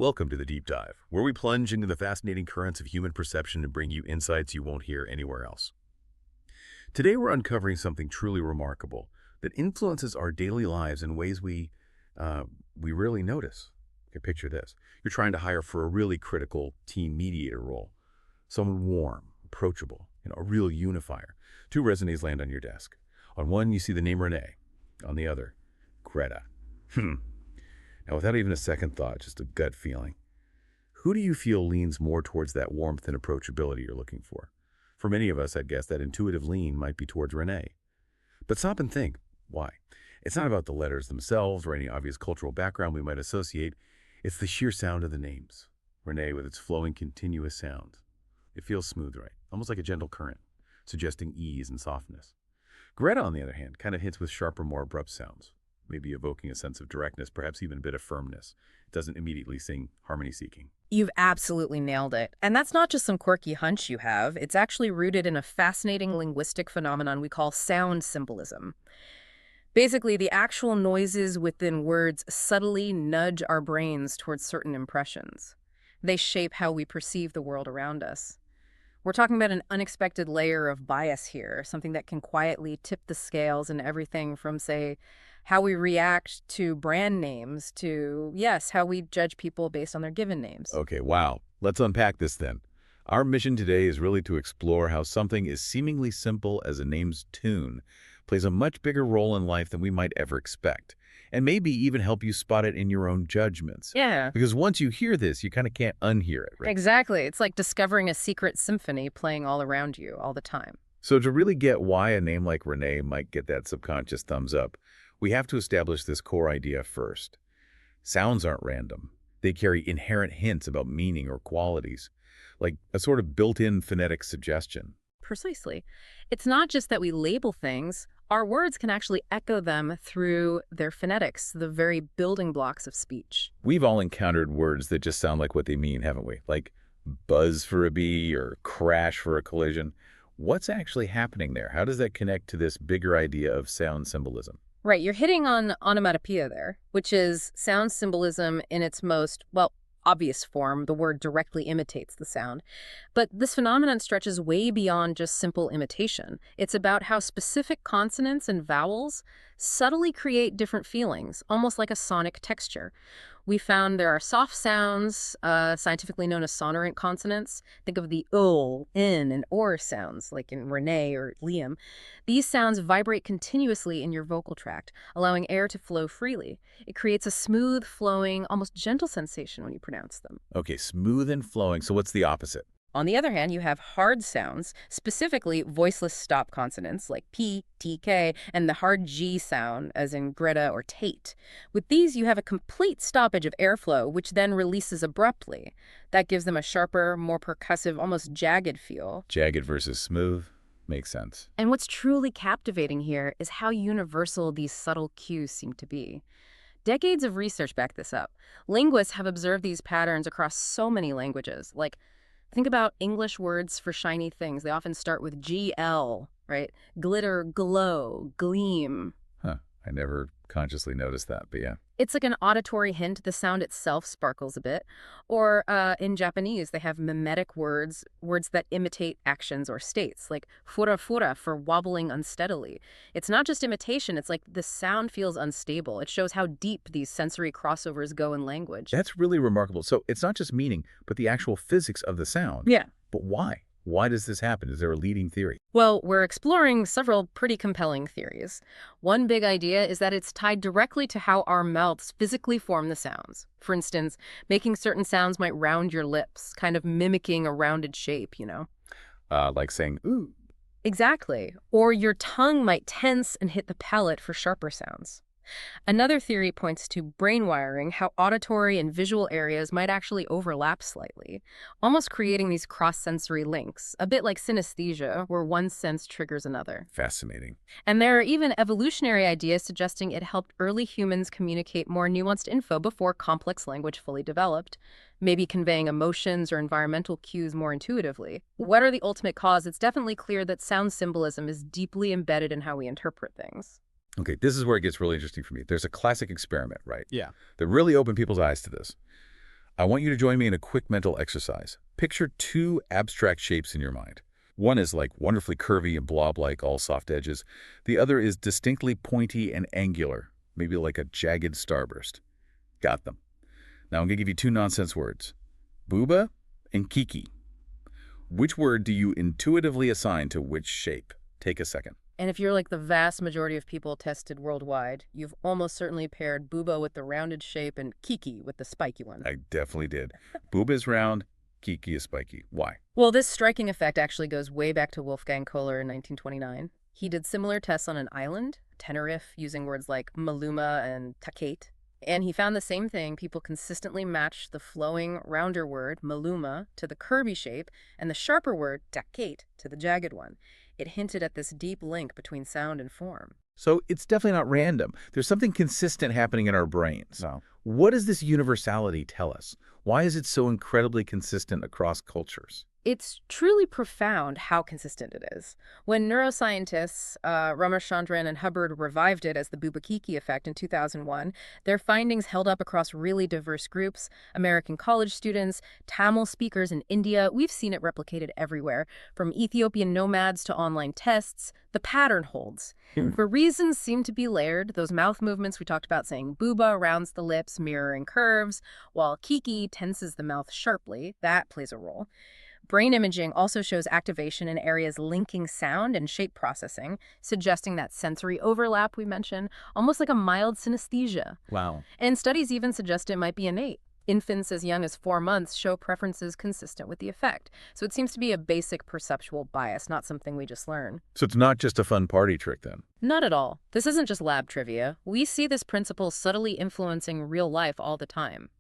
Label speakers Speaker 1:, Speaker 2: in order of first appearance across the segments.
Speaker 1: Welcome to the Deep Dive, where we plunge into the fascinating currents of human perception and bring you insights you won't hear anywhere else. Today we're uncovering something truly remarkable that influences our daily lives in ways we rarely notice. Okay, picture this. You're trying to hire for a really critical team mediator role. Someone warm, approachable, a real unifier. Two resumes land on your desk. On one, you see the name Renee. On the other, Greta. Now, without even a second thought, just a gut feeling, who do you feel leans more towards that warmth and approachability you're looking for? For many of us, I'd guess that intuitive lean might be towards Renee. But stop and think, why? It's not about the letters themselves or any obvious cultural background we might associate. It's the sheer sound of the names. Renee with its flowing, continuous sound. It feels smooth, right? Almost like a gentle current, suggesting ease and softness. Greta, on the other hand, kind of hints with sharper, more abrupt sounds, maybe evoking a sense of directness, perhaps even a bit of firmness. It doesn't immediately sing harmony-seeking.
Speaker 2: You've absolutely nailed it. And that's not just some quirky hunch you have. It's actually rooted in a fascinating linguistic phenomenon we call sound symbolism. Basically, the actual noises within words subtly nudge our brains towards certain impressions. They shape how we perceive the world around us. We're talking about an unexpected layer of bias here, something that can quietly tip the scales in everything from, say, how we react to brand names to, yes, how we judge people based on their given names.
Speaker 1: Okay, wow. Let's unpack this then. Our mission today is really to explore how something as seemingly simple as a name's tune plays a much bigger role in life than we might ever expect, and maybe even help you spot it in your own judgments.
Speaker 2: Yeah,
Speaker 1: Because once you hear this, you kind of can't unhear it, right?
Speaker 2: exactly. It's like discovering a secret symphony playing all around you all the time.
Speaker 1: So to really get why a name like Renee might get that subconscious thumbs up, we have to establish this core idea first. Sounds aren't random. They carry inherent hints about meaning or qualities, like a sort of built-in phonetic suggestion.
Speaker 2: Precisely. It's not just that we label things. Our words can actually echo them through their phonetics, the very building blocks of speech.
Speaker 1: We've all encountered words that just sound like what they mean, haven't we? Like buzz for a bee or crash for a collision. What's actually happening there? How does that connect to this bigger idea of sound symbolism?
Speaker 2: Right, you're hitting on onomatopoeia there, which is sound symbolism in its most, well, obvious form. The word directly imitates the sound. But this phenomenon stretches way beyond just simple imitation. It's about how specific consonants and vowels subtly create different feelings, almost like a sonic texture. We found there are soft sounds, scientifically known as sonorant consonants. Think of the ul, in, and or sounds, like in Renee or Liam. These sounds vibrate continuously in your vocal tract, allowing air to flow freely. It creates a smooth, flowing, almost gentle sensation when you pronounce them.
Speaker 1: Okay, smooth and flowing. So what's the opposite?
Speaker 2: On the other hand, you have hard sounds, specifically voiceless stop consonants like P, T, K, and the hard G sound, as in Greta or Tate. With these, you have a complete stoppage of airflow, which then releases abruptly. That gives them a sharper, more percussive, almost jagged feel.
Speaker 1: Jagged versus smooth? Makes sense.
Speaker 2: And what's truly captivating here is how universal these subtle cues seem to be. Decades of research back this up. Linguists have observed these patterns across so many languages, like think about English words for shiny things. They often start with GL, right? Glitter, glow, gleam.
Speaker 1: Huh. I never consciously noticed that, but yeah.
Speaker 2: It's like an auditory hint. The sound itself sparkles a bit. Or in Japanese, they have mimetic words that imitate actions or states, like fura fura for wobbling unsteadily. It's not just imitation. It's like the sound feels unstable. It shows how deep these sensory crossovers go in language.
Speaker 1: That's really remarkable. So it's not just meaning, but the actual physics of the sound.
Speaker 2: Yeah.
Speaker 1: But why? Why does this happen? Is there a leading theory?
Speaker 2: Well, we're exploring several pretty compelling theories. One big idea is that it's tied directly to how our mouths physically form the sounds. For instance, making certain sounds might round your lips, kind of mimicking a rounded shape,
Speaker 1: Like saying, ooh.
Speaker 2: Exactly. Or your tongue might tense and hit the palate for sharper sounds. Another theory points to brain wiring, how auditory and visual areas might actually overlap slightly, almost creating these cross-sensory links, a bit like synesthesia, where one sense triggers another.
Speaker 1: Fascinating.
Speaker 2: And there are even evolutionary ideas suggesting it helped early humans communicate more nuanced info before complex language fully developed, maybe conveying emotions or environmental cues more intuitively. Whatever the ultimate cause, it's definitely clear that sound symbolism is deeply embedded in how we interpret things.
Speaker 1: Okay, this is where it gets really interesting for me. There's a classic experiment, right?
Speaker 3: Yeah.
Speaker 1: That really opened people's eyes to this. I want you to join me in a quick mental exercise. Picture two abstract shapes in your mind. One is like wonderfully curvy and blob-like, all soft edges. The other is distinctly pointy and angular, maybe like a jagged starburst. Got them. Now I'm going to give you two nonsense words. Bouba and kiki. Which word do you intuitively assign to which shape? Take a second.
Speaker 2: And if you're like the vast majority of people tested worldwide, you've almost certainly paired bouba with the rounded shape and kiki with the spiky one.
Speaker 1: I definitely did. Bouba is round, kiki is spiky. Why?
Speaker 2: Well, this striking effect actually goes way back to Wolfgang Kohler in 1929. He did similar tests on an island, Tenerife, using words like maluma and takate. And he found the same thing. People consistently matched the flowing, rounder word, maluma, to the curvy shape, and the sharper word, takate, to the jagged one. It hinted at this deep link between sound and form.
Speaker 1: So it's definitely not random. There's something consistent happening in our brains.
Speaker 3: No.
Speaker 1: What does this universality tell us? Why is it so incredibly consistent across cultures?
Speaker 2: It's truly profound how consistent it is. When neuroscientists Ramachandran and Hubbard revived it as the bouba-kiki effect in 2001, their findings held up across really diverse groups, American college students, Tamil speakers in India. We've seen it replicated everywhere, from Ethiopian nomads to online tests. The pattern holds. For reasons seem to be layered, those mouth movements we talked about, saying bouba rounds the lips, mirroring curves, while kiki tenses the mouth sharply. That plays a role. Brain imaging also shows activation in areas linking sound and shape processing, suggesting that sensory overlap we mentioned, almost like a mild synesthesia.
Speaker 3: Wow.
Speaker 2: And studies even suggest it might be innate. Infants as young as 4 months show preferences consistent with the effect. So it seems to be a basic perceptual bias, not something we just learn.
Speaker 1: So it's not just a fun party trick then?
Speaker 2: Not at all. This isn't just lab trivia. We see this principle subtly influencing real life all the time.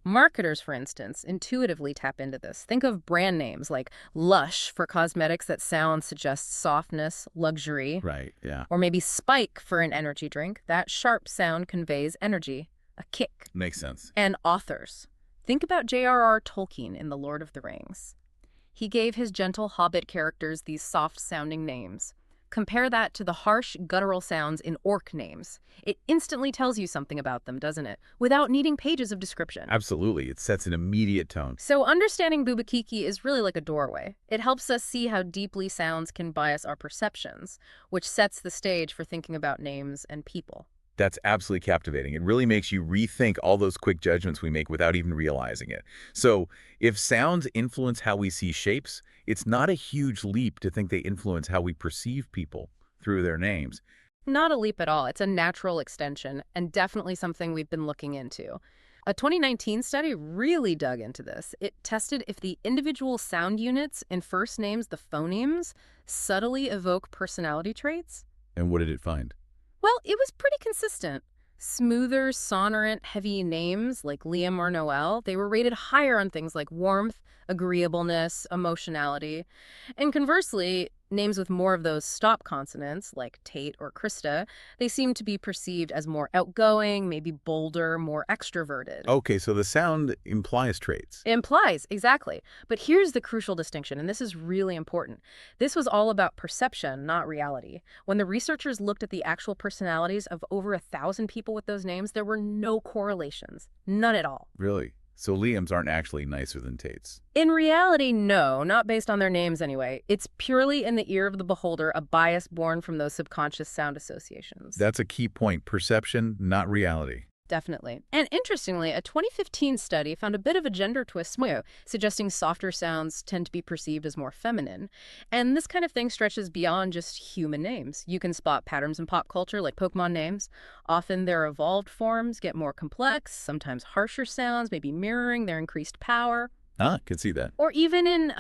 Speaker 2: Marketers, for instance, intuitively tap into this. Think of brand names like Lush for cosmetics that sound suggests softness, luxury.
Speaker 3: Right, yeah.
Speaker 2: Or maybe Spike for an energy drink. That sharp sound conveys energy, a kick.
Speaker 1: Makes sense.
Speaker 2: And authors. Think about J.R.R. Tolkien in The Lord of the Rings. He gave his gentle hobbit characters these soft-sounding names. Compare that to the harsh, guttural sounds in orc names. It instantly tells you something about them, doesn't it? Without needing pages of description.
Speaker 1: Absolutely. It sets an immediate tone.
Speaker 2: So understanding bouba-kiki is really like a doorway. It helps us see how deeply sounds can bias our perceptions, which sets the stage for thinking about names and people.
Speaker 1: That's absolutely captivating. It really makes you rethink all those quick judgments we make without even realizing it. So if sounds influence how we see shapes, it's not a huge leap to think they influence how we perceive people through their names.
Speaker 2: Not a leap at all. It's a natural extension, and definitely something we've been looking into. A 2019 study really dug into this. It tested if the individual sound units in first names, the phonemes, subtly evoke personality traits.
Speaker 1: And what did it find?
Speaker 2: Well, it was pretty consistent. Smoother, sonorant, heavy names like Liam or Noel, they were rated higher on things like warmth, agreeableness, emotionality. And conversely, names with more of those stop consonants, like Tate or Krista, they seem to be perceived as more outgoing, maybe bolder, more extroverted.
Speaker 1: Okay, so the sound implies traits.
Speaker 2: Implies, exactly. But here's the crucial distinction, and this is really important. This was all about perception, not reality. When the researchers looked at the actual personalities of over 1,000 people with those names, there were no correlations. None at all.
Speaker 1: Really? So Liams aren't actually nicer than Tates?
Speaker 2: In reality, no, not based on their names anyway. It's purely in the ear of the beholder, a bias born from those subconscious sound associations.
Speaker 1: That's a key point. Perception, not reality.
Speaker 2: Definitely. And interestingly, a 2015 study found a bit of a gender twist, suggesting softer sounds tend to be perceived as more feminine. And this kind of thing stretches beyond just human names. You can spot patterns in pop culture, like Pokemon names. Often their evolved forms get more complex, sometimes harsher sounds, maybe mirroring their increased power.
Speaker 1: Could see that.
Speaker 2: Or even in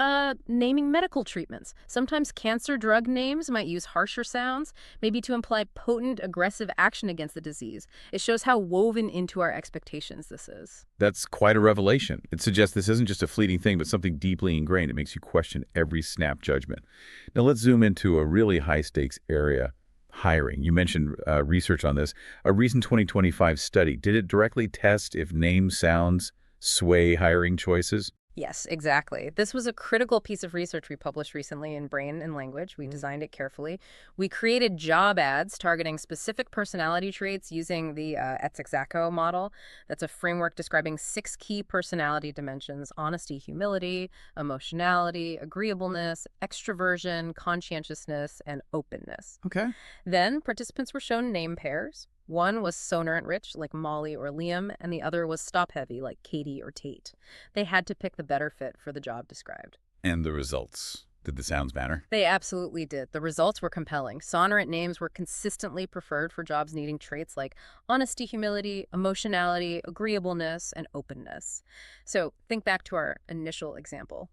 Speaker 2: naming medical treatments. Sometimes cancer drug names might use harsher sounds, maybe to imply potent, aggressive action against the disease. It shows how woven into our expectations this is.
Speaker 1: That's quite a revelation. It suggests this isn't just a fleeting thing, but something deeply ingrained. It makes you question every snap judgment. Now let's zoom into a really high-stakes area. Hiring. You mentioned research on this. A recent 2025 study, did it directly test if name sounds sway hiring choices?
Speaker 2: Yes, exactly. This was a critical piece of research we published recently in Brain and Language. We designed it carefully. We created job ads targeting specific personality traits using the Etzick-Zacko model. That's a framework describing 6 key personality dimensions: honesty, humility, emotionality, agreeableness, extroversion, conscientiousness, and openness.
Speaker 1: Okay.
Speaker 2: Then participants were shown name pairs. One was sonorant-rich, like Molly or Liam, and the other was stop-heavy, like Katie or Tate. They had to pick the better fit for the job described.
Speaker 1: And the results? Did the sounds matter?
Speaker 2: They absolutely did. The results were compelling. Sonorant names were consistently preferred for jobs needing traits like honesty, humility, emotionality, agreeableness, and openness. So think back to our initial example.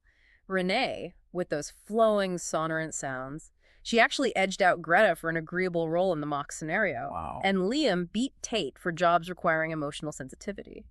Speaker 2: Renee, with those flowing sonorant sounds, she actually edged out Greta for an agreeable role in the mock scenario.
Speaker 1: Wow.
Speaker 2: And Liam beat Tate for jobs requiring emotional sensitivity.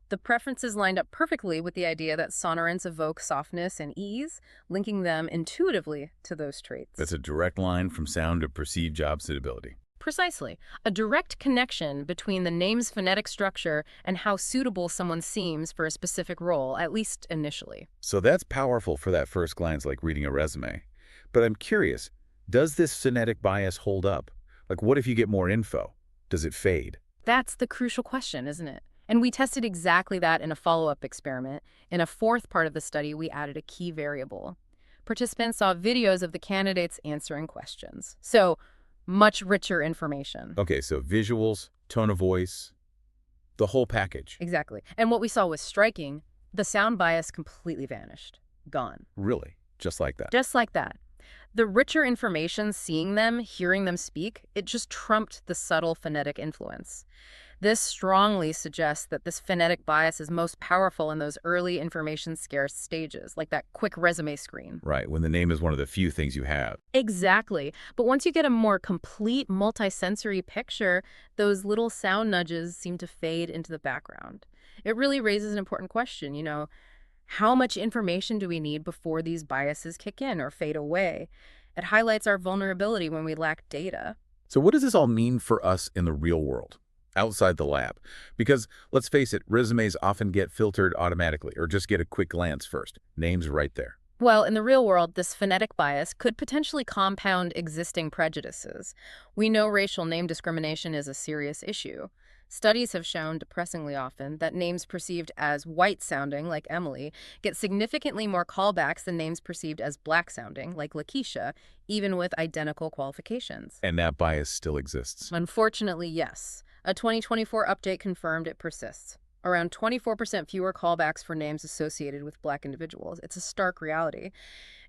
Speaker 2: The preferences lined up perfectly with the idea that sonorants evoke softness and ease, linking them intuitively to those traits.
Speaker 1: That's a direct line from sound to perceived job suitability.
Speaker 2: Precisely. A direct connection between the name's phonetic structure and how suitable someone seems for a specific role, at least initially.
Speaker 1: So that's powerful for that first glance, like reading a resume. But I'm curious, does this phonetic bias hold up? Like, what if you get more info? Does it fade?
Speaker 2: That's the crucial question, isn't it? And we tested exactly that in a follow-up experiment. In a fourth part of the study, we added a key variable. Participants saw videos of the candidates answering questions. So, much richer information.
Speaker 1: Okay, so visuals, tone of voice, the whole package.
Speaker 2: Exactly. And what we saw was striking. The sound bias completely vanished. Gone.
Speaker 1: Really? Just like that?
Speaker 2: Just like that. The richer information, seeing them, hearing them speak, it just trumped the subtle phonetic influence. This strongly suggests that this phonetic bias is most powerful in those early information-scarce stages, like that quick resume screen.
Speaker 1: Right, when the name is one of the few things you have.
Speaker 2: Exactly. But once you get a more complete multisensory picture, those little sound nudges seem to fade into the background. It really raises an important question, how much information do we need before these biases kick in or fade away? It highlights our vulnerability when we lack data.
Speaker 1: So what does this all mean for us in the real world, outside the lab? Because, let's face it, resumes often get filtered automatically or just get a quick glance first. Name's right there.
Speaker 2: Well, in the real world, this phonetic bias could potentially compound existing prejudices. We know racial name discrimination is a serious issue. Studies have shown, depressingly often, that names perceived as white-sounding, like Emily, get significantly more callbacks than names perceived as black-sounding, like Lakeisha, even with identical qualifications.
Speaker 1: And that bias still exists.
Speaker 2: Unfortunately, yes. A 2024 update confirmed it persists. Around 24% fewer callbacks for names associated with Black individuals. It's a stark reality.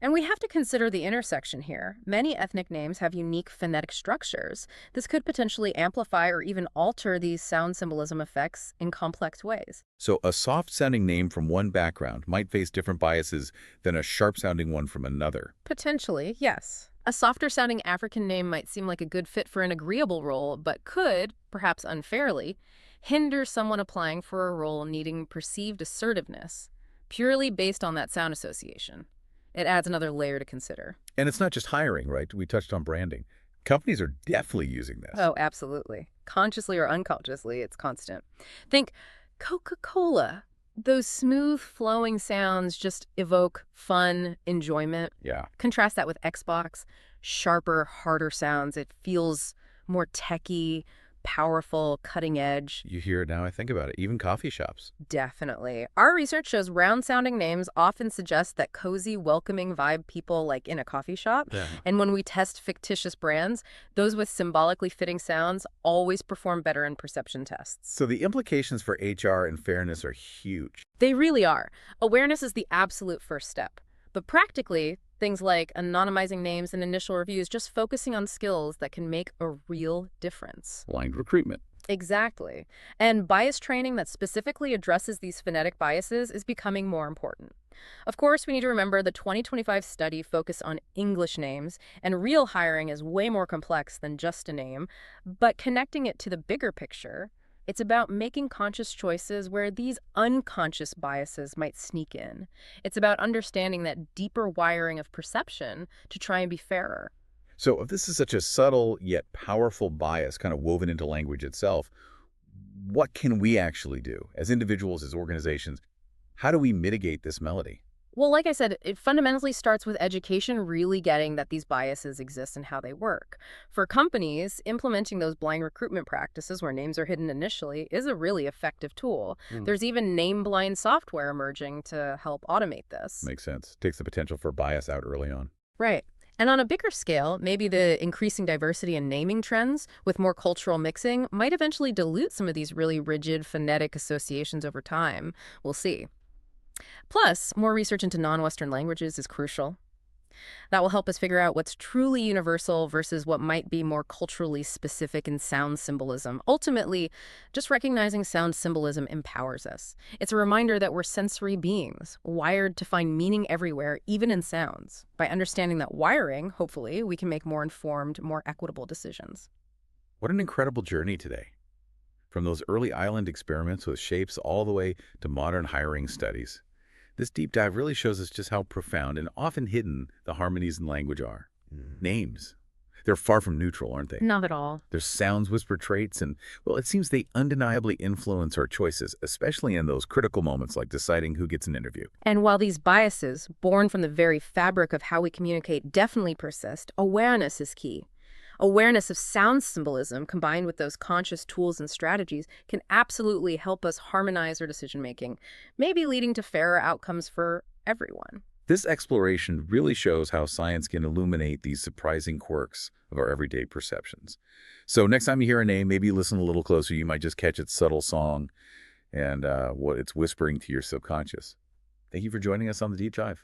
Speaker 2: And we have to consider the intersection here. Many ethnic names have unique phonetic structures. This could potentially amplify or even alter these sound symbolism effects in complex ways.
Speaker 1: So a soft-sounding name from one background might face different biases than a sharp-sounding one from another.
Speaker 2: Potentially, yes. A softer-sounding African name might seem like a good fit for an agreeable role, but could, perhaps unfairly, hinder someone applying for a role needing perceived assertiveness, purely based on that sound association. It adds another layer to consider.
Speaker 1: And it's not just hiring, right? We touched on branding. Companies are definitely using this.
Speaker 2: Oh, absolutely. Consciously or unconsciously, it's constant. Think Coca-Cola. Those smooth, flowing sounds just evoke fun, enjoyment.
Speaker 1: Yeah.
Speaker 2: Contrast that with Xbox. Sharper, harder sounds. It feels more techy, powerful, cutting edge.
Speaker 1: You hear it now, I think about it. Even coffee shops.
Speaker 2: Definitely. Our research shows round-sounding names often suggest that cozy, welcoming vibe people like in a coffee shop.
Speaker 1: Yeah.
Speaker 2: And when we test fictitious brands, those with symbolically fitting sounds always perform better in perception tests.
Speaker 1: So the implications for HR and fairness are huge.
Speaker 2: They really are. Awareness is the absolute first step. But practically, things like anonymizing names and initial reviews, just focusing on skills that can make a real difference.
Speaker 1: Aligned recruitment.
Speaker 2: Exactly. And bias training that specifically addresses these phonetic biases is becoming more important. Of course, we need to remember the 2025 study focused on English names, and real hiring is way more complex than just a name. But connecting it to the bigger picture, it's about making conscious choices where these unconscious biases might sneak in. It's about understanding that deeper wiring of perception to try and be fairer.
Speaker 1: So if this is such a subtle yet powerful bias kind of woven into language itself, what can we actually do as individuals, as organizations? How do we mitigate this melody?
Speaker 2: Well, like I said, it fundamentally starts with education really getting that these biases exist and how they work. For companies, implementing those blind recruitment practices where names are hidden initially is a really effective tool.
Speaker 1: Hmm.
Speaker 2: There's even name-blind software emerging to help automate this.
Speaker 1: Makes sense. Takes the potential for bias out early on.
Speaker 2: Right. And on a bigger scale, maybe the increasing diversity in naming trends with more cultural mixing might eventually dilute some of these really rigid phonetic associations over time. We'll see. Plus, more research into non-Western languages is crucial. That will help us figure out what's truly universal versus what might be more culturally specific in sound symbolism. Ultimately, just recognizing sound symbolism empowers us. It's a reminder that we're sensory beings, wired to find meaning everywhere, even in sounds. By understanding that wiring, hopefully, we can make more informed, more equitable decisions.
Speaker 1: What an incredible journey today. From those early island experiments with shapes all the way to modern hiring studies. This deep dive really shows us just how profound and often hidden the harmonies in language are. Names. They're far from neutral, aren't they?
Speaker 2: Not at all.
Speaker 1: There's sounds, whisper traits, and, well, it seems they undeniably influence our choices, especially in those critical moments like deciding who gets an interview.
Speaker 2: And while these biases, born from the very fabric of how we communicate, definitely persist, awareness is key. Awareness of sound symbolism combined with those conscious tools and strategies can absolutely help us harmonize our decision-making, maybe leading to fairer outcomes for everyone.
Speaker 1: This exploration really shows how science can illuminate these surprising quirks of our everyday perceptions. So next time you hear a name, maybe listen a little closer. You might just catch its subtle song and what it's whispering to your subconscious. Thank you for joining us on the Deep Dive.